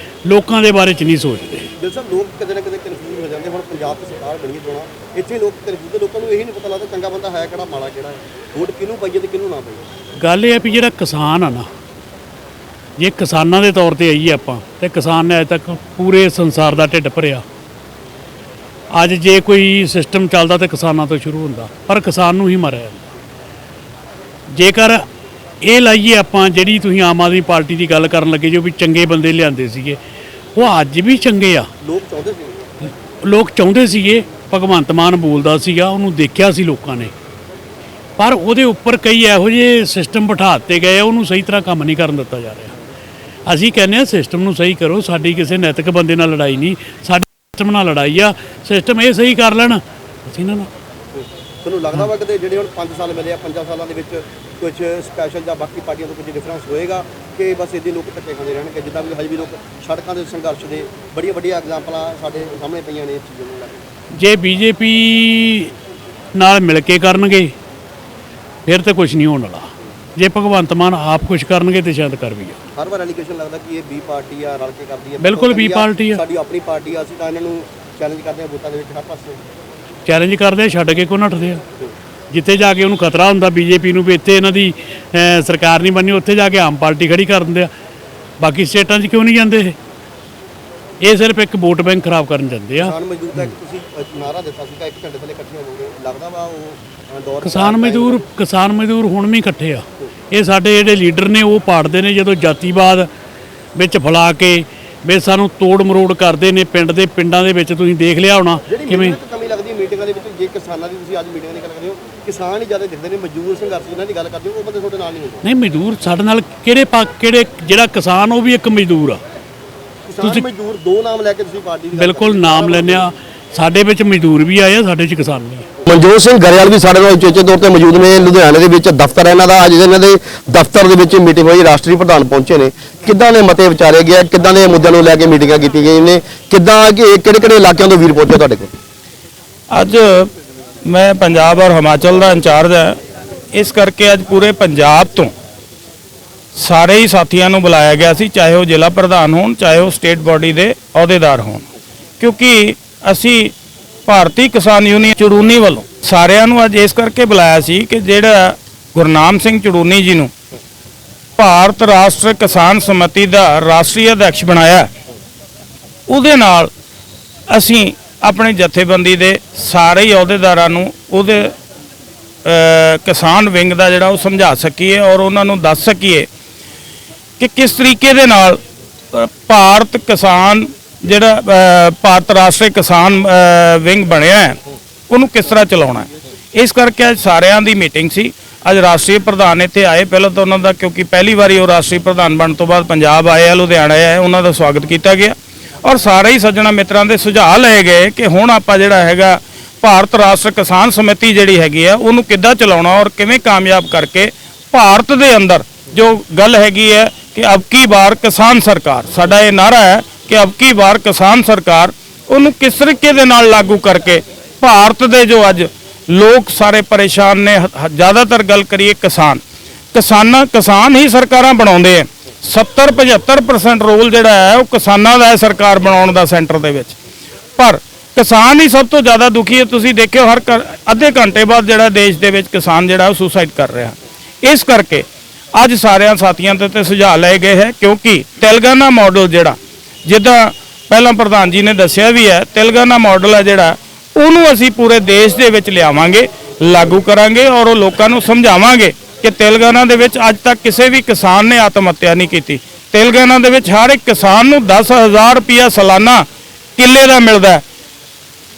ਲੋਕਾਂ ਦੇ ਬਾਰੇ 'ਚ ਨਹੀਂ ਸੋਚਦੇ। ਦਿਲ ਸਾਹਿਬ, ਲੋਕ ਕਦੇ ਨਾ ਕਦੇ ਕਨਫਿਊਜ਼ ਹੋ ਜਾਂਦੇ। ਹੁਣ ਪੰਜਾਬ 'ਚ ਸਰਕਾਰ ਬਣੀ ਚੋਣਾਂ, ਇੱਥੇ ਲੋਕ ਕਨਫਿਊਜ਼, ਲੋਕਾਂ ਨੂੰ ਇਹੀ ਨਹੀਂ ਪਤਾ ਲੱਗਦਾ ਚੰਗਾ ਬੰਦਾ ਹੈ ਕਿਹੜਾ, ਮਾੜਾ ਕਿਹੜਾ ਹੈ, ਵੋਟ ਕਿਹਨੂੰ ਪਾਈਏ ਤੇ ਕਿਹਨੂੰ ਨਾ ਪਾਈਏ। ਗੱਲ ਇਹ ਹੈ ਵੀ ਜਿਹੜਾ ਕਿਸਾਨ ਆ ਨਾ, ਜੇ ਕਿਸਾਨਾਂ ਦੇ ਤੌਰ ਤੇ ਆਈਏ ਆਪਾਂ, ਤੇ ਕਿਸਾਨ ਨੇ ਅਜੇ ਤੱਕ ਪੂਰੇ ਸੰਸਾਰ ਦਾ ਢਿੱਡ ਭਰਿਆ। ਅੱਜ ਜੇ ਕੋਈ ਸਿਸਟਮ ਚੱਲਦਾ ਤੇ ਕਿਸਾਨਾਂ ਤੋਂ ਸ਼ੁਰੂ ਹੁੰਦਾ, ਪਰ ਕਿਸਾਨ ਨੂੰ ਹੀ ਮਾਰਿਆ ਜਾਂਦਾ। ਜੇਕਰ ਇਹ ਲਾਈਏ ਆਪਾਂ, ਜਿਹੜੀ ਤੁਸੀਂ ਆਮ ਆਦਮੀ ਪਾਰਟੀ ਦੀ ਗੱਲ ਕਰਨ ਲੱਗੇ ਜੋ ਵੀ ਚੰਗੇ ਬੰਦੇ ਲਿਆਂਦੇ ਸੀਗੇ, ਉਹ ਅੱਜ ਵੀ ਚੰਗੇ ਆ। ਲੋਕ ਚਾਹੁੰਦੇ ਸੀਗੇ। ਭਗਵੰਤ ਮਾਨ ਬੋਲਦਾ ਸੀਗਾ, ਉਹਨੂੰ ਦੇਖਿਆ ਸੀ ਲੋਕਾਂ ਨੇ, ਪਰ ਉਹਦੇ ਉੱਪਰ ਕਈ ਇਹੋ ਜਿਹੇ ਸਿਸਟਮ ਬਿਠਾ ਦਿੱਤੇ ਗਏ, ਉਹਨੂੰ ਸਹੀ ਤਰ੍ਹਾਂ ਕੰਮ ਨਹੀਂ ਕਰਨ ਦਿੱਤਾ ਜਾ ਰਿਹਾ। ਅਸੀਂ ਕਹਿੰਦੇ ਹਾਂ ਸਿਸਟਮ ਨੂੰ ਸਹੀ ਕਰੋ, ਸਾਡੀ ਕਿਸੇ ਨੈਤਿਕ ਬੰਦੇ ਨਾਲ ਲੜਾਈ ਨਹੀਂ, ਸਾਡੀ ਸਿਸਟਮ ਨਾਲ ਲੜਾਈ ਆ, ਸਿਸਟਮ ਇਹ ਸਹੀ ਕਰ ਲੈਣ ਅਸੀਂ ਇਹਨਾਂ ਨਾਲ। ਤੁਹਾਨੂੰ ਲੱਗਦਾ ਵਾ ਕਿ ਜਿਹੜੇ ਹੁਣ 5 ਸਾਲ ਮਿਲੇ ਆ 5 ਸਾਲਾਂ ਦੇ ਵਿੱਚ ਕੁਝ ਸਪੈਸ਼ਲ ਜਾਂ ਬਾਕੀ ਪਾਰਟੀਆਂ ਤੋਂ ਕੁਝ ਡਿਫਰੈਂਸ ਹੋਏਗਾ ਕਿ ਬਸ ਇੱਦਾਂ ਲੋਕ ਧੱਕੇ ਖਾਂਦੇ ਰਹਿਣਗੇ ਜਿੱਦਾਂ ਵੀ ਹਜੇ ਵੀ ਲੋਕ ਸੜਕਾਂ ਦੇ ਸੰਘਰਸ਼ ਦੇ ਬੜੀਆਂ ਵੱਡੀਆਂ ਐਗਜ਼ਾਮਪਲਾਂ ਸਾਡੇ ਸਾਹਮਣੇ ਪਈਆਂ ਨੇ ਇਸ ਚੀਜ਼ ਨੂੰ ਲੈ ਕੇ? ਜੇ ਬੀਜੇਪੀ ਨਾਲ ਮਿਲ ਕੇ ਕਰਨਗੇ ਫਿਰ ਤਾਂ ਕੁਝ ਨਹੀਂ ਹੋਣ ਵਾਲਾ। ਜੇ ਭਗਵੰਤ ਮਾਨ ਆਪ ਕੁਝ ਕਰਨਗੇ ਤੇ ਸ਼ਾਇਦ ਕਰ ਵੀ ਆ। ਹਰ ਵਾਰ ਐਲੀਗੇਸ਼ਨ ਲੱਗਦਾ ਕਿ ਇਹ ਬੀ ਪਾਰਟੀ ਆ, ਰਲ ਕੇ ਕਰਦੀ ਹੈ। ਬਿਲਕੁਲ ਬੀ ਪਾਰਟੀ ਆ, ਸਾਡੀ ਆਪਣੀ ਪਾਰਟੀ ਆ, ਅਸੀਂ ਤਾਂ ਇਹਨਾਂ ਨੂੰ ਚੈਲੰਜ ਕਰਦੇ ਹਾਂ ਵੋਟਾਂ ਦੇ ਵਿੱਚ ਹਰ ਪਾਸੇ। ਚੈਲੰਜ ਕਰਦੇ ਆ, ਛੱਡ ਕੇ ਕੋ ਨੱਠਦੇ ਆ। ਜਿੱਥੇ ਜਾ ਕੇ ਉਹਨੂੰ ਖਤਰਾ ਹੁੰਦਾ ਬੀਜੇਪੀ ਨੂੰ ਵੀ ਇੱਥੇ ਇਹਨਾਂ ਦੀ ਸਰਕਾਰ ਨਹੀਂ ਬਣਨੀ, ਉੱਥੇ ਜਾ ਕੇ ਆਮ ਪਾਰਟੀ ਖੜੀ ਕਰ ਦਿੰਦੇ ਆ। ਬਾਕੀ ਸਟੇਟਾਂ 'ਚ ਕਿਉਂ ਨਹੀਂ ਜਾਂਦੇ ਇਹ ਸਿਰਫ ਇੱਕ ਵੋਟ ਬੈਂਕ ਖਰਾਬ ਕਰਨ ਜਾਂਦੇ ਆ। ਕਿਸਾਨ ਮਜ਼ਦੂਰ ਦਾ ਤੁਸੀਂ ਨਾਰਾ ਦਿੱਤਾ ਸੀਗਾ 1 ਘੰਟੇ ਪਹਿਲੇ ਇਕੱਠੇ ਹੋਵੋਗੇ, ਲੱਗਦਾ ਵਾ ਉਹ ਦੌਰ ਕਿਸਾਨ ਮਜ਼ਦੂਰ ਹੁਣ ਵੀ ਇਕੱਠੇ ਆ। ਇਹ ਸਾਡੇ ਜਿਹੜੇ ਲੀਡਰ ਨੇ ਉਹ ਪਾੜਦੇ ਨੇ ਜਦੋਂ ਜਾਤੀਵਾਦ ਵਿੱਚ ਫੈਲਾ ਕੇ ਵੀ ਸਾਨੂੰ ਤੋੜ ਮਰੋੜ ਕਰਦੇ ਨੇ। ਪਿੰਡਾਂ ਦੇ ਵਿੱਚ ਤੁਸੀਂ ਦੇਖ ਲਿਆ ਹੋਣਾ ਕਿਵੇਂ ਕਮੀ ਲੱਗਦੀ ਹੈ ਮੀਟਿੰਗਾਂ ਦੇ ਵਿੱਚ। ਜੇ ਕਿਸਾਨਾਂ ਦੀ ਤੁਸੀਂ ਅੱਜ ਮੀਟਿੰਗ ਦੀ ਗੱਲ ਕਰਦੇ ਹੋ, ਕਿਸਾਨ ਹੀ ਜ਼ਿਆਦਾ ਦਿਖਦੇ ਨੇ, ਮਜ਼ਦੂਰ ਸੰਘਰਸ਼ ਜਿਨ੍ਹਾਂ ਦੀ ਗੱਲ ਕਰਦੇ ਹੋ ਉਹ ਬੰਦੇ ਤੁਹਾਡੇ ਨਾਲ ਨਹੀਂ ਹੁੰਦੇ। ਨਹੀਂ ਮਜ਼ਦੂਰ ਸਾਡੇ ਨਾਲ ਕਿਹੜੇ ਜਿਹੜਾ ਕਿਸਾਨ ਉਹ ਵੀ ਇੱਕ ਮਜ਼ਦੂਰ ਆ। ਤੁਸੀਂ ਮਜ਼ਦੂਰ ਦੋ ਨਾਮ ਲੈ ਕੇ ਤੁਸੀਂ ਪਾਰਟੀ ਦੀ ਬਿਲਕੁਲ ਨਾਮ ਲੈਂਦੇ ਆ। ਸਾਡੇ ਵਿੱਚ ਮਜ਼ਦੂਰ ਵੀ ਆਏ ਆ, ਸਾਡੇ 'ਚ ਕਿਸਾਨ ਵੀ ਆ। ਮਨਜੋਤ ਸਿੰਘ ਗਰੇਵਾਲ ਵੀ ਸਾਡੇ ਨਾਲ ਉਚੇਚੇ ਤੌਰ ਤੇ ਮੌਜੂਦ ਨੇ। ਲੁਧਿਆਣੇ ਦੇ ਵਿੱਚ ਦਫ਼ਤਰ ਹੈ ਇਹਨਾਂ ਦਾ। ਅੱਜ ਇਹਨਾਂ ਦੇ ਦਫ਼ਤਰ ਦੇ ਵਿੱਚ ਮੀਟਿੰਗ ਹੋਈ, ਰਾਸ਼ਟਰੀ ਪ੍ਰਧਾਨ ਪਹੁੰਚੇ ਨੇ। ਕਿੱਦਾਂ ਦੇ ਮਤੇ ਵਿਚਾਰੇ ਗਏ, ਕਿੱਦਾਂ ਦੇ ਮੁੱਦਿਆਂ ਨੂੰ ਲੈ ਕੇ ਮੀਟਿੰਗਾਂ ਕੀਤੀਆਂ ਗਈਆਂ ਨੇ, ਕਿੱਦਾਂ ਕਿਹੜੇ ਇਲਾਕਿਆਂ ਤੋਂ ਵੀਰ ਪਹੁੰਚੇ ਤੁਹਾਡੇ ਕੋਲ? ਅੱਜ ਮੈਂ ਪੰਜਾਬ ਔਰ ਹਿਮਾਚਲ ਦਾ ਇੰਚਾਰਜ ਹਾਂ, ਇਸ ਕਰਕੇ ਅੱਜ ਪੂਰੇ ਪੰਜਾਬ ਤੋਂ ਸਾਰੇ ਹੀ ਸਾਥੀਆਂ ਨੂੰ ਬੁਲਾਇਆ ਗਿਆ ਸੀ, ਚਾਹੇ ਉਹ ਜ਼ਿਲ੍ਹਾ ਪ੍ਰਧਾਨ ਹੋਣ, ਚਾਹੇ ਉਹ ਸਟੇਟ ਬਾਡੀ ਦੇ ਅਹੁਦੇਦਾਰ ਹੋਣ, ਕਿਉਂਕਿ ਅਸੀਂ ਭਾਰਤੀ ਕਿਸਾਨ ਯੂਨੀਅਨ ਚੜੂਨੀ ਵੱਲੋਂ ਸਾਰਿਆਂ ਨੂੰ ਅੱਜ ਇਸ ਕਰਕੇ ਬੁਲਾਇਆ ਸੀ ਕਿ ਜਿਹੜਾ ਗੁਰਨਾਮ ਸਿੰਘ ਚੜੂਨੀ ਜੀ ਨੂੰ ਭਾਰਤ ਰਾਸ਼ਟਰ ਕਿਸਾਨ ਸਮਿਤੀ ਦਾ ਰਾਸ਼ਟਰੀ ਅਧਿਕਸ਼ ਬਣਾਇਆ, ਉਹਦੇ ਨਾਲ ਅਸੀਂ ਆਪਣੇ ਜਥੇਬੰਦੀ ਦੇ ਸਾਰੇ ਹੀ ਅਹੁਦੇਦਾਰਾਂ ਨੂੰ ਉਹਦੇ ਕਿਸਾਨ ਵਿੰਗ ਦਾ ਜਿਹੜਾ ਉਹ ਸਮਝਾ ਸਕੀਏ ਔਰ ਉਹਨਾਂ ਨੂੰ ਦੱਸ ਸਕੀਏ ਕਿ ਕਿਸ ਤਰੀਕੇ ਦੇ ਨਾਲ ਭਾਰਤ ਕਿਸਾਨ ਜਿਹੜਾ ਭਾਰਤ ਰਾਸ਼ਟਰੀ ਕਿਸਾਨ ਵਿੰਗ ਬਣਿਆ ਹੈ ਉਹਨੂੰ ਕਿਸ ਤਰ੍ਹਾਂ ਚਲਾਉਣਾ ਹੈ। ਇਸ ਕਰਕੇ ਅੱਜ ਸਾਰਿਆਂ ਦੀ ਮੀਟਿੰਗ ਸੀ। ਅੱਜ ਰਾਸ਼ਟਰੀ ਪ੍ਰਧਾਨ ਇੱਥੇ ਆਏ, ਪਹਿਲਾਂ ਤਾਂ ਉਹਨਾਂ ਦਾ ਕਿਉਂਕਿ ਪਹਿਲੀ ਵਾਰੀ ਉਹ ਰਾਸ਼ਟਰੀ ਪ੍ਰਧਾਨ ਬਣਨ ਤੋਂ ਬਾਅਦ ਪੰਜਾਬ ਆਏ ਆ, ਲੁਧਿਆਣਾ ਆਏ, ਉਹਨਾਂ ਦਾ ਸਵਾਗਤ ਕੀਤਾ ਗਿਆ ਔਰ ਸਾਰੇ ਹੀ ਸੱਜਣਾ ਮਿੱਤਰਾਂ ਦੇ ਸੁਝਾਅ ਲਏ ਗਏ ਕਿ ਹੁਣ ਆਪਾਂ ਜਿਹੜਾ ਹੈਗਾ ਭਾਰਤ ਰਾਸ਼ਟਰ ਕਿਸਾਨ ਸਮਿਤੀ ਜਿਹੜੀ ਹੈਗੀ ਆ ਉਹਨੂੰ ਕਿੱਦਾਂ ਚਲਾਉਣਾ ਔਰ ਕਿਵੇਂ ਕਾਮਯਾਬ ਕਰਕੇ ਭਾਰਤ ਦੇ ਅੰਦਰ ਜੋ ਗੱਲ ਹੈਗੀ ਹੈ ਕਿ ਅਬ ਕੀ ਬਾਰ ਕਿਸਾਨ ਸਰਕਾਰ, ਸਾਡਾ ਇਹ ਨਾਰਾ ਹੈ ਕਿ ਅਬ ਕੀ ਬਾਰ ਕਿਸਾਨ ਸਰਕਾਰ, ਉਹਨੂੰ ਕਿਸ ਤਰੀਕੇ ਦੇ ਨਾਲ ਲਾਗੂ ਕਰਕੇ ਭਾਰਤ ਦੇ ਜੋ ਅੱਜ ਲੋਕ ਸਾਰੇ ਪਰੇਸ਼ਾਨ ਨੇ। ਜ਼ਿਆਦਾਤਰ ਗੱਲ ਕਰੀਏ ਕਿਸਾਨ ਹੀ ਸਰਕਾਰਾਂ ਬਣਾਉਂਦੇ ਆ। 70-75% ਰੋਲ ਜਿਹੜਾ ਹੈ ਉਹ ਕਿਸਾਨਾਂ ਦਾ ਹੈ ਸਰਕਾਰ ਬਣਾਉਣ ਦਾ ਸੈਂਟਰ ਦੇ ਵਿੱਚ, ਪਰ ਕਿਸਾਨ ਹੀ ਸਭ ਤੋਂ ਜ਼ਿਆਦਾ ਦੁਖੀ ਹੈ। ਤੁਸੀਂ ਦੇਖਿਓ ਹਰ ਅੱਧੇ ਘੰਟੇ ਬਾਅਦ ਜਿਹੜਾ ਦੇਸ਼ ਦੇ ਵਿੱਚ ਕਿਸਾਨ ਜਿਹੜਾ ਉਹ ਸੁਸਾਈਡ ਕਰ ਰਿਹਾ। ਇਸ ਕਰਕੇ ਅੱਜ ਸਾਰਿਆਂ ਸਾਥੀਆਂ ਤੇ ਸੁਝਾਅ ਲਏ ਗਏ ਹੈ, ਕਿਉਂਕਿ ਤੇਲੰਗਾਨਾ ਮਾਡਲ ਜਿਹੜਾ ਜਿੱਦਾਂ ਪਹਿਲਾਂ ਪ੍ਰਧਾਨ ਜੀ ਨੇ ਦੱਸਿਆ ਵੀ ਹੈ, ਤੇਲੰਗਾਨਾ ਮਾਡਲ ਹੈ ਜਿਹੜਾ ਉਹਨੂੰ ਅਸੀਂ ਪੂਰੇ ਦੇਸ਼ ਦੇ ਵਿੱਚ ਲਿਆਵਾਂਗੇ, ਲਾਗੂ ਕਰਾਂਗੇ ਔਰ ਉਹ ਲੋਕਾਂ ਨੂੰ ਸਮਝਾਵਾਂਗੇ ਕਿ ਤੇਲੰਗਾਨਾ ਦੇ ਵਿੱਚ ਅੱਜ ਤੱਕ ਕਿਸੇ ਵੀ ਕਿਸਾਨ ਨੇ ਆਤਮ ਹੱਤਿਆ ਨਹੀਂ ਕੀਤੀ। ਤੇਲੰਗਾਨਾ ਦੇ ਵਿੱਚ ਹਰ ਇੱਕ ਕਿਸਾਨ ਨੂੰ 10,000 ਰੁਪਇਆ ਸਾਲਾਨਾ ਕਿੱਲੇ ਦਾ ਮਿਲਦਾ ਹੈ।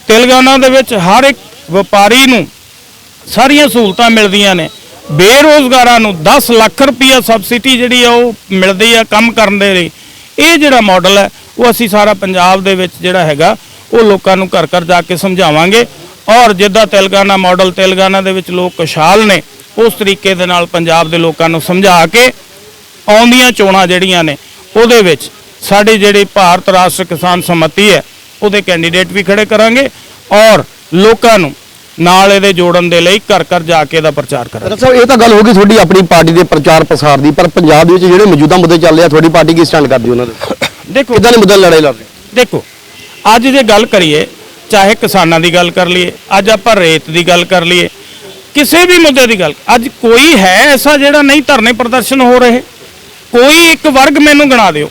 ਤੇਲੰਗਾਨਾ ਦੇ ਵਿੱਚ ਹਰ ਇੱਕ ਵਪਾਰੀ ਨੂੰ ਸਾਰੀਆਂ ਸਹੂਲਤਾਂ ਮਿਲਦੀਆਂ ਨੇ। ਬੇਰੋਜ਼ਗਾਰਾਂ ਨੂੰ 10 ਲੱਖ ਰੁਪਇਆ ਸਬਸਿਡੀ ਜਿਹੜੀ ਆ ਉਹ ਮਿਲਦੀ ਆ ਕੰਮ ਕਰਨ ਦੇ ਲਈ। ਇਹ ਜਿਹੜਾ ਮਾਡਲ ਹੈ ਉਹ ਅਸੀਂ ਸਾਰਾ ਪੰਜਾਬ ਦੇ ਵਿੱਚ ਜਿਹੜਾ ਹੈਗਾ ਉਹ ਲੋਕਾਂ ਨੂੰ ਘਰ ਘਰ ਜਾ ਕੇ ਸਮਝਾਵਾਂਗੇ ਔਰ ਜਿੱਦਾਂ ਤੇਲੰਗਾਨਾ ਮਾਡਲ ਤੇਲੰਗਾਨਾ ਦੇ ਵਿੱਚ ਲੋਕ ਖੁਸ਼ਹਾਲ ਨੇ, ਉਸ ਤਰੀਕੇ ਦੇ ਨਾਲ ਪੰਜਾਬ ਦੇ ਲੋਕਾਂ ਨੂੰ ਸਮਝਾ ਕੇ ਆਉਂਦੀਆਂ ਚੋਣਾਂ ਜਿਹੜੀਆਂ ਨੇ ਉਹਦੇ ਵਿੱਚ ਸਾਡੀ ਜਿਹੜੀ ਭਾਰਤ ਰਾਸ਼ਟਰ ਕਿਸਾਨ ਸਮਿਤੀ ਹੈ ਉਹਦੇ ਕੈਂਡੀਡੇਟ ਵੀ ਖੜੇ ਕਰਾਂਗੇ ਔਰ ਲੋਕਾਂ ਨੂੰ ਨਾਲ ਇਹਦੇ ਜੋੜਨ ਦੇ ਲਈ ਘਰ ਘਰ ਜਾ ਕੇ ਇਹਦਾ ਪ੍ਰਚਾਰ ਕਰਾਂਗੇ। ਸਰ ਇਹ ਤਾਂ ਗੱਲ ਹੋ ਗਈ ਤੁਹਾਡੀ ਆਪਣੀ ਪਾਰਟੀ ਦੇ ਪ੍ਰਚਾਰ ਪ੍ਰਸਾਰ ਦੀ, ਪਰ ਪੰਜਾਬ ਦੇ ਵਿੱਚ ਜਿਹੜੇ ਮੌਜੂਦਾ ਮੁੱਦੇ ਚੱਲ ਰਹੇ ਆ ਤੁਹਾਡੀ ਪਾਰਟੀ ਕੀ ਸਟੈਂਡ ਕਰਦੀ ਉਹਨਾਂ ਦੇ? ਦੇਖੋ ਕਿੱਦਾਂ ਦੇ ਮੁੱਦੇ ਲੜਾਈ ਲੜ ਰਹੇ? ਦੇਖੋ ਅੱਜ ਜੇ ਗੱਲ ਕਰੀਏ, ਚਾਹੇ ਕਿਸਾਨਾਂ ਦੀ ਗੱਲ ਕਰ ਲਈਏ, ਅੱਜ ਆਪਾਂ ਰੇਤ ਦੀ ਗੱਲ ਕਰ ਲਈਏ, ਕਿਸੇ ਵੀ ਮੁੱਦੇ ਦੀ ਗੱਲ, ਅੱਜ ਕੋਈ ਹੈ ਐਸਾ ਜਿਹੜਾ ਨਹੀਂ ਧਰਨੇ ਪ੍ਰਦਰਸ਼ਨ ਹੋ ਰਹੇ? ਕੋਈ ਇੱਕ ਵਰਗ ਮੈਨੂੰ ਗਿਣਾ ਦਿਓ,